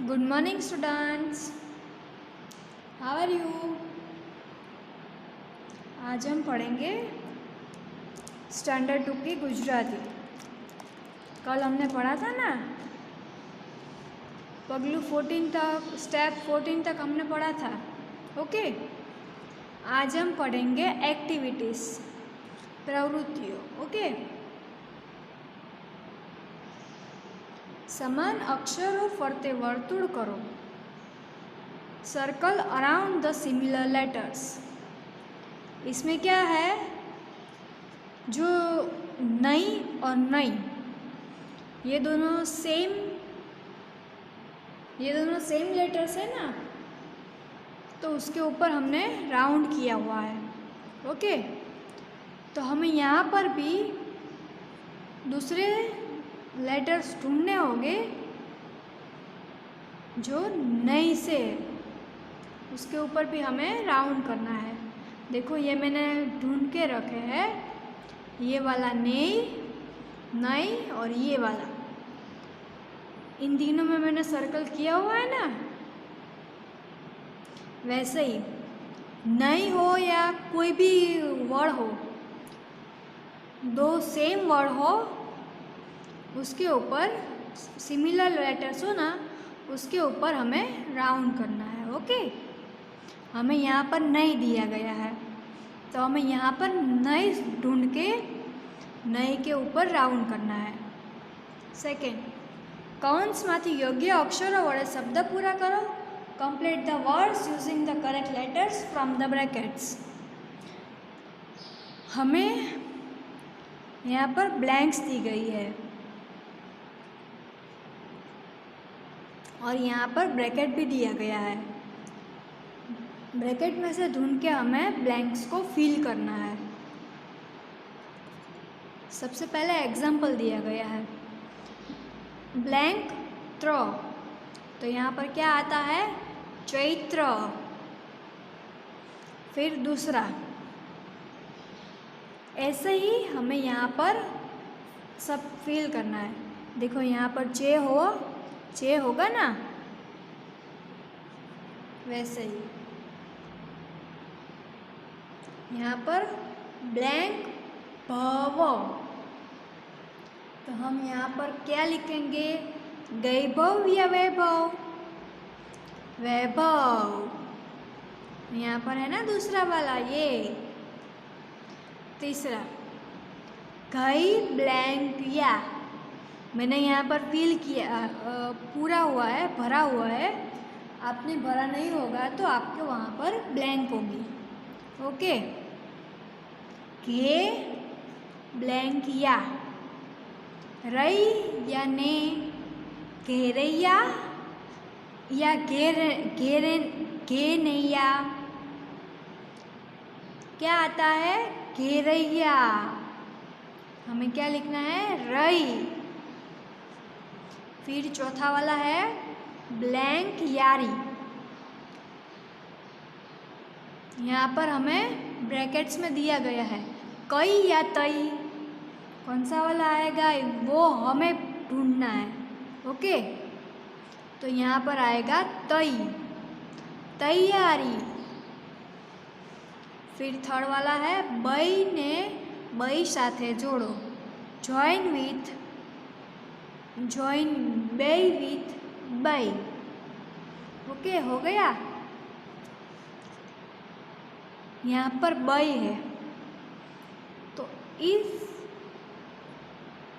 Good morning, students. How are you? आज हम पढ़ेंगे स्टैंडर्ड 2 की गुजराती। कल हमने पढ़ा था ना, पगलू 14 तक, स्टेप 14 तक हमने पढ़ा था। ओके, आज हम पढ़ेंगे एक्टिविटीज़, प्रवृत्तियों। ओके, समान अक्षरों फरते वर्तुड़ करो। Circle around the similar letters. इसमें क्या है, जो नई और नई ये दोनों सेम लेटर्स है ना, तो उसके ऊपर हमने राउंड किया हुआ है। ओके, तो हमें यहाँ पर भी दूसरे लेटर्स ढूंढने होंगे जो नई से, उसके ऊपर भी हमें राउंड करना है। देखो, ये मैंने ढूंढ के रखे हैं, ये वाला नई और ये वाला, इन तीनों में मैंने सर्कल किया हुआ है ना। वैसे ही नई हो या कोई भी वर्ड हो, दो सेम वर्ड हो, उसके ऊपर सिमिलर लेटर्स हो ना, उसके ऊपर हमें राउंड करना है। ओके, हमें यहाँ पर नई दिया गया है, तो हमें यहाँ पर नई ढूंढ के नई के ऊपर राउंड करना है। सेकेंड, कौंसमांथी योग्य अक्षरों वडे शब्द पूरा करो। Complete the words using the correct letters from the brackets. हमें यहाँ पर ब्लैंक्स दी गई है और यहाँ पर ब्रैकेट भी दिया गया है। ब्रैकेट में से ढूंढ के हमें ब्लैंक्स को फिल करना है। सबसे पहले एग्जाम्पल दिया गया है, ब्लैंक थ्रो, तो यहाँ पर क्या आता है, चैत्र। फिर दूसरा, ऐसे ही हमें यहाँ पर सब फिल करना है। देखो, यहाँ पर चे होगा ना, वैसे ही यहाँ पर ब्लैंक भव, तो हम यहाँ पर क्या लिखेंगे, गैभव या वैभव, वैभव। यहाँ पर है ना दूसरा वाला, ये तीसरा, घई ब्लैंक या, मैंने यहाँ पर फिल किया, पूरा हुआ है, भरा हुआ है। आपने भरा नहीं होगा तो आपके वहाँ पर ब्लैंक होगी। ओके, घे ब्लैंक या, रई या ने, घेरैया या घेनैया, क्या आता है, घेरैया। हमें क्या लिखना है, रई। फिर चौथा वाला है ब्लैंक यारी, यहाँ पर हमें ब्रैकेट्स में दिया गया है, कई या तई, कौन सा वाला आएगा वो हमें ढूंढना है। ओके, तो यहाँ पर आएगा तई, तैयारी। फिर थर्ड वाला है बई ने बई साथे जोड़ो, जॉइन बई विथ बई। ओके, हो गया। यहाँ पर बई है, तो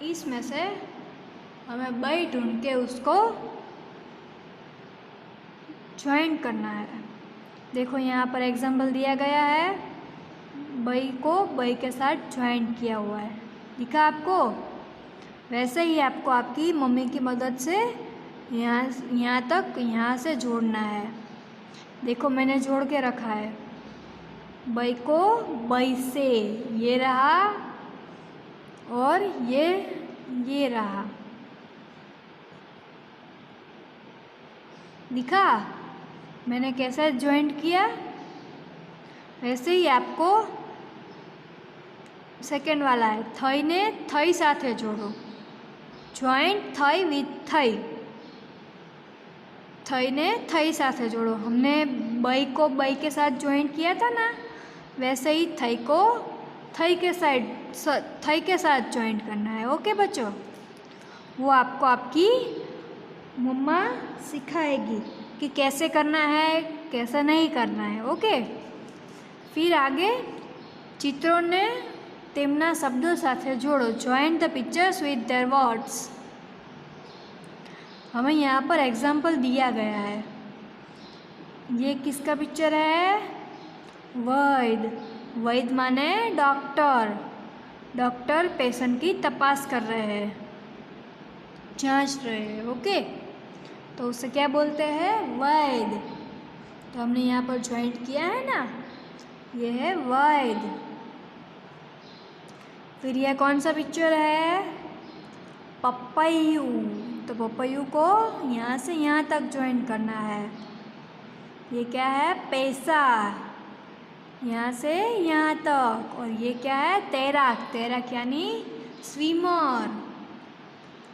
इसमें से हमें बई ढूंढ के उसको ज्वाइन करना है। देखो, यहाँ पर एग्जाम्पल दिया गया है, बई को बई के साथ ज्वाइन किया हुआ है, दिखा आपको। वैसे ही आपको आपकी मम्मी की मदद से यहाँ तक, यहाँ से जोड़ना है। देखो, मैंने जोड़ के रखा है, बई को बई से, ये रहा और ये रहा, दिखा मैंने कैसे ज्वाइंट किया। वैसे ही आपको सेकेंड वाला है, थई ने थई साथे जोड़ो, ज्वाइंट थई विथ थई। थई ने थई साथे जोड़ो। हमने बई को बई के साथ ज्वाइंट किया था ना, वैसे ही थई को थई के साथ ज्वाइंट करना है। ओके बच्चों, वो आपको आपकी मम्मा सिखाएगी कि कैसे करना है, कैसे नहीं करना है। ओके, फिर आगे चित्रों ने तेमना शब्दों साथे जोड़ो। Join the pictures with their words. हमें यहाँ पर एग्जाम्पल दिया गया है। ये किसका पिक्चर है? वैद्य। वैद्य माने डॉक्टर। डॉक्टर पेशेंट की तपास कर रहे हैं, जांच रहे हैं। ओके, तो उसे क्या बोलते हैं? वैद्य। तो हमने यहाँ पर ज्वाइंट किया है ना, ये है वैद्य। फिर यह कौन सा पिक्चर है? पपैयू। तो पपैयू को यहाँ से यहाँ तक ज्वाइन करना है। ये क्या है? पैसा, यहाँ से यहाँ तक। और ये क्या है? तैराक। तैराक यानी स्विमर।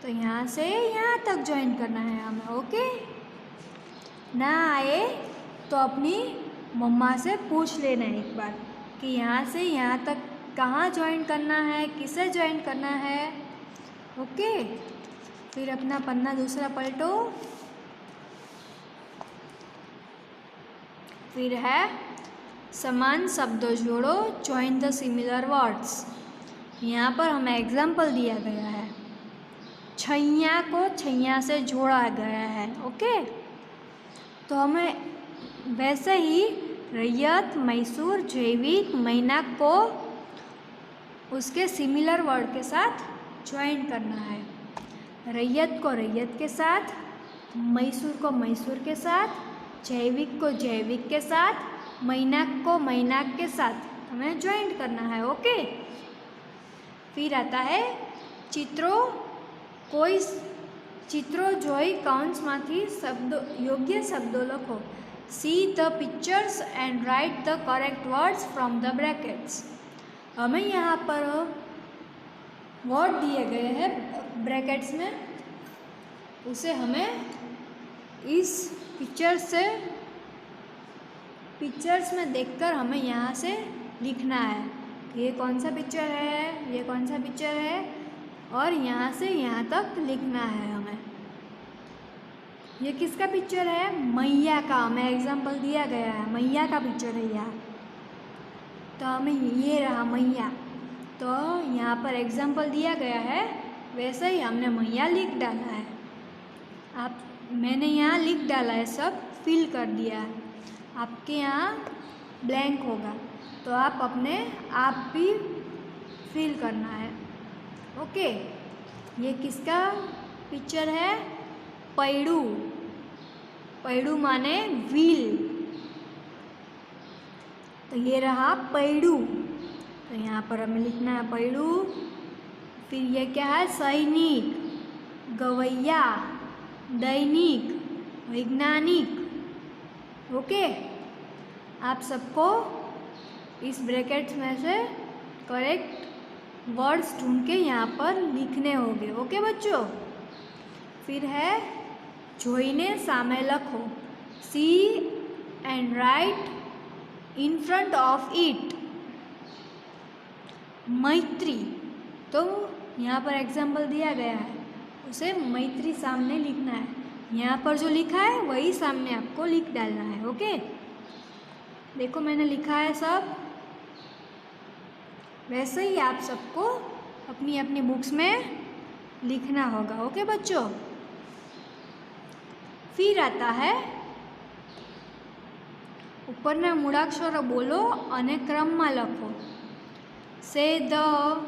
तो यहाँ से यहाँ तक ज्वाइन करना है हमें। ओके, ना आए तो अपनी मम्मा से पूछ लेना एक बार कि यहाँ से यहाँ तक कहाँ ज्वाइन करना है, किसे ज्वाइन करना है। ओके, फिर अपना पन्ना दूसरा पलटो। फिर है समान शब्दों जोड़ो, ज्वाइन द सिमिलर वर्ड्स। यहाँ पर हमें एग्जाम्पल दिया गया है। छैया को छैया से जोड़ा गया है। ओके, तो हमें वैसे ही रैयत, मैसूर, जैविक, मैनाक को उसके सिमिलर वर्ड के साथ ज्वाइन करना है। रैयत को रैयत के साथ, मैसूर को मैसूर के साथ, जैविक को जैविक के साथ, मैनाक को मैनाक के साथ हमें ज्वाइन करना है। ओके, फिर आता है चित्रों। कोई चित्रों जोई काउंट्समांथी शब्दों योग्य शब्दों लखो। See the pictures and write the correct words from the brackets. हमें यहाँ पर वर्ड दिए गए हैं ब्रैकेट्स में, उसे हमें इस पिक्चर्स में देखकर हमें यहाँ से लिखना है। ये कौन सा पिक्चर है, ये कौन सा पिक्चर है, और यहाँ से यहाँ तक लिखना है हमें। ये किसका पिक्चर है? मैया का। हमें एग्जाम्पल दिया गया है, मैया का पिक्चर है यहाँ। तो हमें ये रहा मैया। तो यहाँ पर एग्जाम्पल दिया गया है, वैसे ही हमने मैया लिख डाला है। मैंने यहाँ लिख डाला है, सब फिल कर दिया है। आपके यहाँ ब्लैंक होगा, तो आप भी फिल करना है। ओके, ये किसका पिक्चर है? पैडू। पैडू माने व्हील। तो ये रहा पैडू। तो यहाँ पर हमें लिखना है पैडू। फिर ये क्या है? सैनिक, गवैया, दैनिक, वैज्ञानिक। ओके, आप सबको इस ब्रैकेट्स में से करेक्ट वर्ड्स ढूंढ के यहाँ पर लिखने होंगे। ओके बच्चों, फिर है जोईने सामे लखो। See and write in front of it. मैत्री। तो यहाँ पर एग्जाम्पल दिया गया है, उसे मैत्री सामने लिखना है। यहाँ पर जो लिखा है वही सामने आपको लिख डालना है। ओके, देखो मैंने लिखा है सब, वैसे ही आप सबको अपनी अपनी बुक्स में लिखना होगा। ओके बच्चों, फिर आता है ઉપરના મૂળાક્ષરો બોલો અને ક્રમમાં લખો. Say the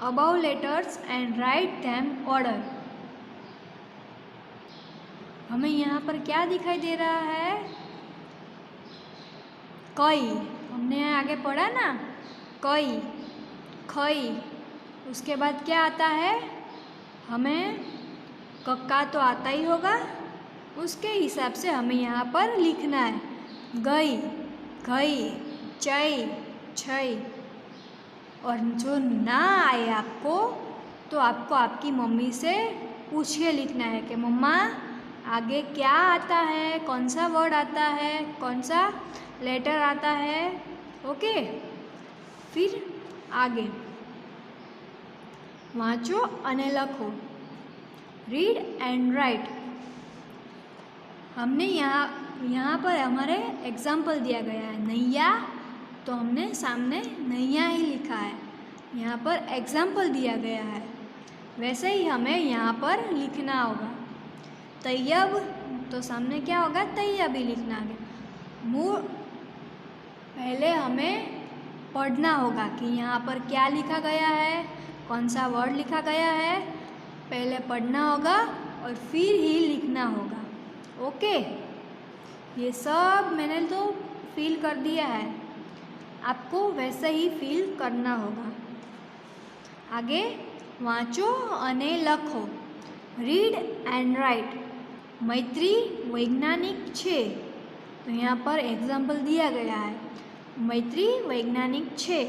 above letters and write them order. हमें यहाँ पर क्या दिखाई दे रहा है? कई. हमने आगे पढ़ा ना, कई, खई. उसके बाद क्या आता है? हमें कक्का तो आता ही होगा, उसके हिसाब से हमें यहाँ पर लिखना है. गई, घई, चई, छई. और जो ना आए आपको, तो आपको आपकी मम्मी से पूछ के लिखना है कि मम्मा आगे क्या आता है, कौन सा वर्ड आता है, कौन सा लेटर आता है। ओके, फिर आगे वाँचो અને લખો, रीड एंड राइट। हमने यहाँ पर हमारे एग्जाम्पल दिया गया है नैया, तो हमने सामने नैया ही लिखा है। यहाँ पर एग्जाम्पल दिया गया है, वैसे ही हमें यहाँ पर लिखना होगा। तैयब, तो सामने क्या होगा, तैयब ही लिखना है। पहले हमें पढ़ना होगा कि यहाँ पर क्या लिखा गया है, कौन सा वर्ड लिखा गया है, पहले पढ़ना होगा और फिर ही लिखना होगा। ओके, ये सब मैंने तो फिल कर दिया है, आपको वैसे ही फिल करना होगा। आगे वाँचो અને લખો, रीड एंड राइट। मैत्री वैज्ञानिक छे, तो यहाँ पर एग्जाम्पल दिया गया है, मैत्री वैज्ञानिक छे।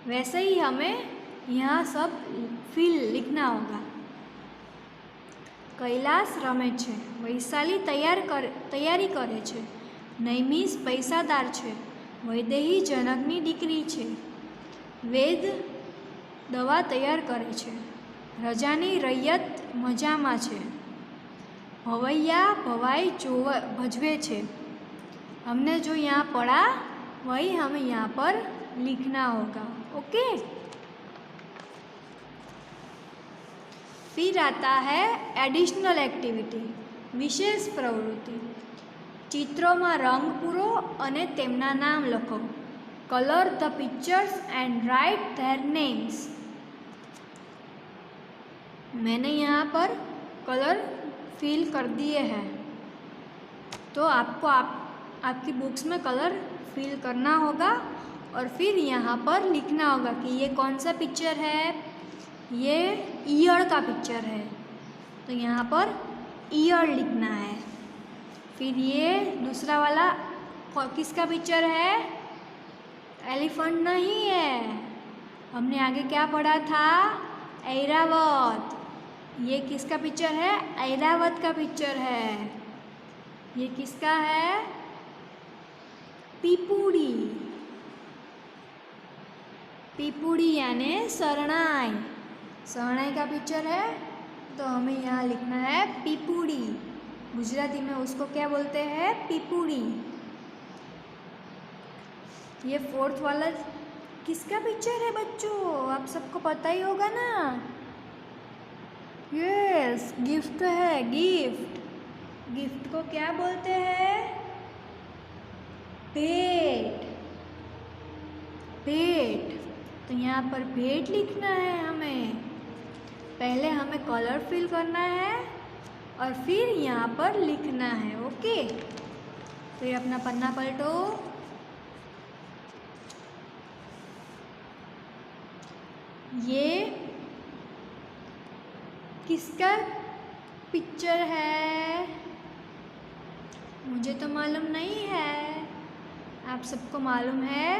वैसे ही हमें यहाँ सब फिल लिखना होगा। कैलाश रमे छे, वैशाली तैयारी करे छे, नैमिष पैसादार छे, वैदेही जनकनी दीकरी छे, वेद दवा तैयार करे छे, रजानी रैयत मजामां छे, भवैया भवाई भजवे छे। हमने जो यहाँ पढ़ा वही हमें यहाँ पर लिखना होगा। ओके, फिर आता है एडिशनल एक्टिविटी, विशेष प्रवृत्ति। चित्रों में रंग पूरो અને તેમના નામ લખો। Colour the pictures and right their names. मैंने यहाँ पर कलर फिल कर दिए हैं, तो आपको आपकी बुक्स में कलर फिल करना होगा और फिर यहाँ पर लिखना होगा कि ये कौन सा पिक्चर है, ये ईयर का पिक्चर है, तो यहाँ पर ईयर लिखना है। फिर ये दूसरा वाला किसका पिक्चर है, एलिफेंट नहीं है, हमने आगे क्या पढ़ा था, ऐरावत। ये किसका पिक्चर है, ऐरावत का पिक्चर है। ये किसका है, पीपुड़ी। पीपुड़ी यानी शरणाई, शरणाई का पिक्चर है, तो हमें यहाँ लिखना है पीपुड़ी। गुजराती में उसको क्या बोलते हैं, पीपुड़ी। ये फोर्थ वाला किसका पिक्चर है बच्चों, आप सबको पता ही होगा ना। यस, गिफ्ट है, गिफ्ट। गिफ्ट को क्या बोलते हैं, भेंट। भेंट, तो यहाँ पर भेंट लिखना है हमें। पहले हमें कलर फिल करना है और फिर यहाँ पर लिखना है। ओके, फिर अपना पन्ना पलटो। ये किसका पिक्चर है, मुझे तो मालूम नहीं है, आप सबको मालूम है।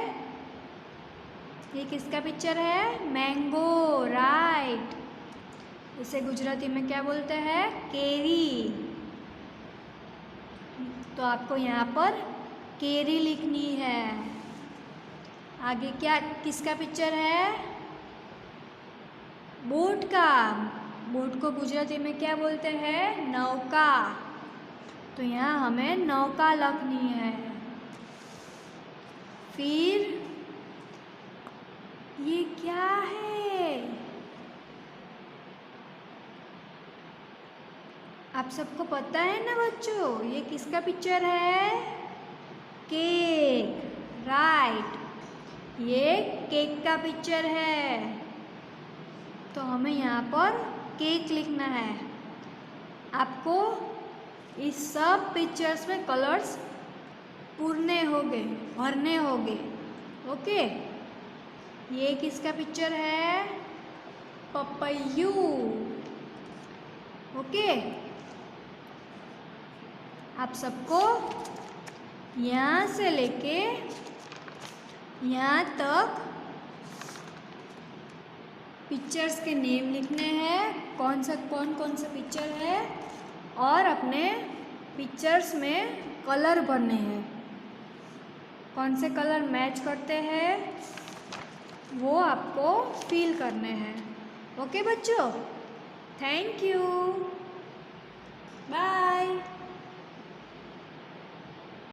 ये किसका पिक्चर है, मैंगो, राइट। इसे गुजराती में क्या बोलते हैं, केरी। तो आपको यहाँ पर केरी लिखनी है। आगे क्या किसका पिक्चर है, बोट का। बोट को गुजराती में क्या बोलते हैं, नौका। तो यहाँ हमें नौका लिखनी है। फिर ये क्या है, आप सबको पता है ना बच्चों, ये किसका पिक्चर है, केक, राइट। ये केक का पिक्चर है, तो हमें यहाँ पर केक लिखना है। आपको इस सब पिक्चर्स में कलर्स पूरने होंगे, भरने होंगे। ओके, ये किसका पिक्चर है, पपैयू। ओके, आप सबको यहाँ से लेके यहाँ तक पिक्चर्स के नेम लिखने हैं, कौन कौन से पिक्चर है और अपने पिक्चर्स में कलर भरने हैं। कौन से कलर मैच करते हैं वो आपको फिल करने हैं। ओके बच्चों, थैंक यू, बाय।